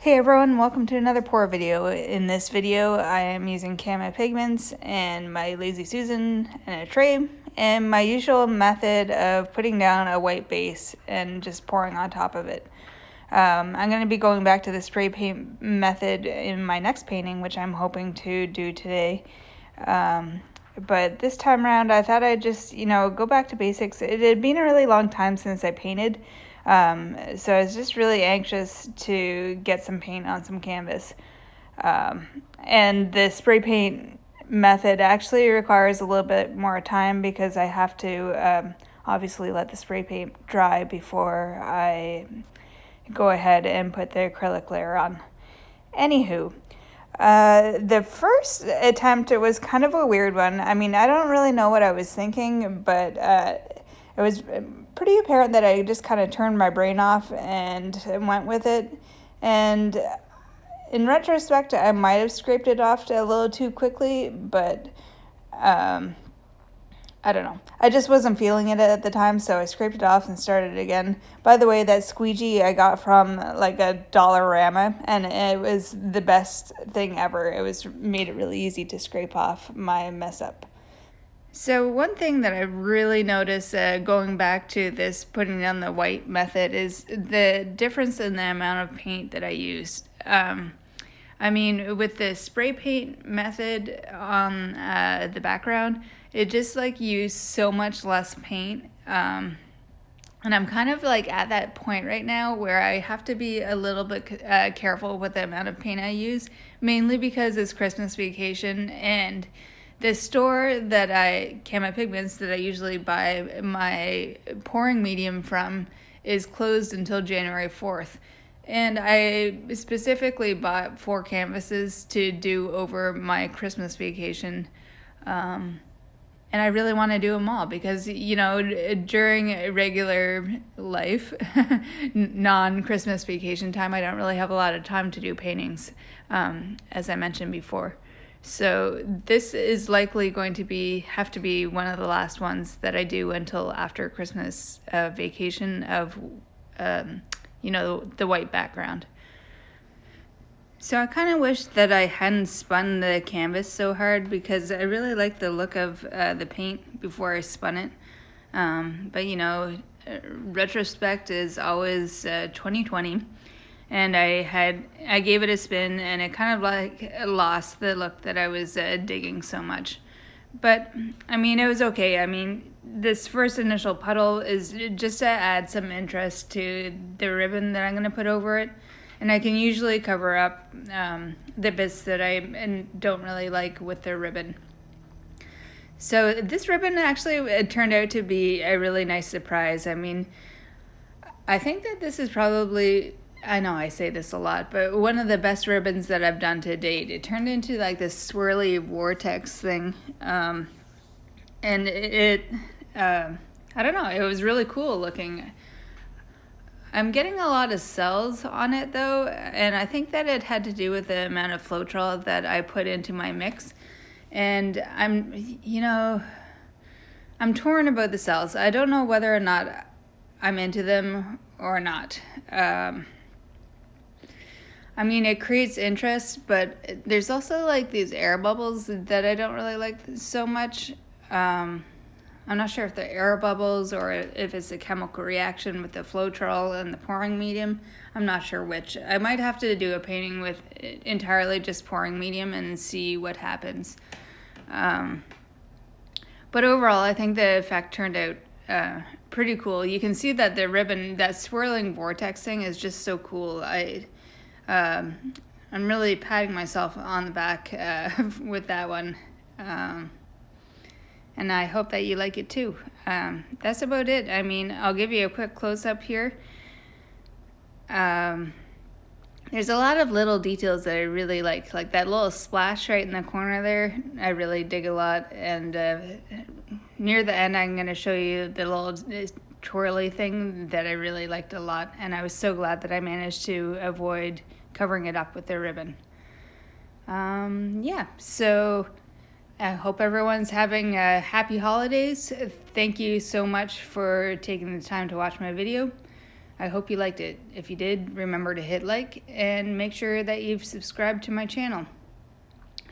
Hey everyone, welcome to another pour video. In this video, I am using camo pigments and my Lazy Susan and a tray, and my usual method of putting down a white base and just pouring on top of it. I'm going to be going back to the spray paint method in my next painting, which I'm hoping to do today. But this time around, I thought I'd just, go back to basics. It had been a really long time since I painted. So I was just really anxious to get some paint on some canvas. And the spray paint method actually requires a little bit more time because I have to obviously let the spray paint dry before I go ahead and put the acrylic layer on. Anywho, the first attempt, it was kind of a weird one. I mean, I don't really know what I was thinking, but it was pretty apparent that I just kind of turned my brain off and went with it. And in retrospect, I might have scraped it off a little too quickly, but I don't know. I just wasn't feeling it at the time, so I scraped it off and started again. By the way, that squeegee I got from like a Dollarama, and it was the best thing ever. Made it really easy to scrape off my mess up. So one thing that I really noticed going back to this putting down the white method is the difference in the amount of paint that I used. I mean, with the spray paint method on the background, it just used so much less paint. And I'm kind of at that point right now where I have to be a little bit careful with the amount of paint I use, mainly because it's Christmas vacation, and the store camo pigments that I usually buy my pouring medium from is closed until January 4th. And I specifically bought 4 canvases to do over my Christmas vacation. And I really want to do them all because, during regular life, non-Christmas vacation time, I don't really have a lot of time to do paintings, as I mentioned before. So this is likely going to have to be one of the last ones that I do until after Christmas vacation of, the white background. So I kind of wish that I hadn't spun the canvas so hard because I really like the look of the paint before I spun it. But retrospect is always 2020. And I gave it a spin, and it kind of lost the look that I was digging so much. But I mean, it was okay. I mean, this first initial puddle is just to add some interest to the ribbon that I'm going to put over it. And I can usually cover up the bits that I don't really like with the ribbon. So this ribbon actually it turned out to be a really nice surprise. I mean, I think that this is probably, I know I say this a lot, but one of the best ribbons that I've done to date. It turned into this swirly vortex thing. And I don't know, it was really cool looking. I'm getting a lot of cells on it though, and I think that it had to do with the amount of floetrol that I put into my mix. And I'm torn about the cells. I don't know whether or not I'm into them or not. I mean, it creates interest, but there's also these air bubbles that I don't really like so much. I'm not sure if they're air bubbles or if it's a chemical reaction with the floetrol and the pouring medium. I'm not sure which. I might have to do a painting with entirely just pouring medium and see what happens. But overall, I think the effect turned out pretty cool. You can see that the ribbon, that swirling vortex thing is just so cool. I'm really patting myself on the back with that one. And I hope that you like it too. That's about it. I mean, I'll give you a quick close-up here. There's a lot of little details that I really like that little splash right in the corner there. I really dig a lot. And near the end, I'm going to show you the little twirly thing that I really liked a lot. And I was so glad that I managed to avoid covering it up with the ribbon. So I hope everyone's having happy holidays. Thank you so much for taking the time to watch my video. I hope you liked it. If you did, remember to hit like and make sure that you've subscribed to my channel.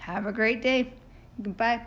Have a great day. Goodbye.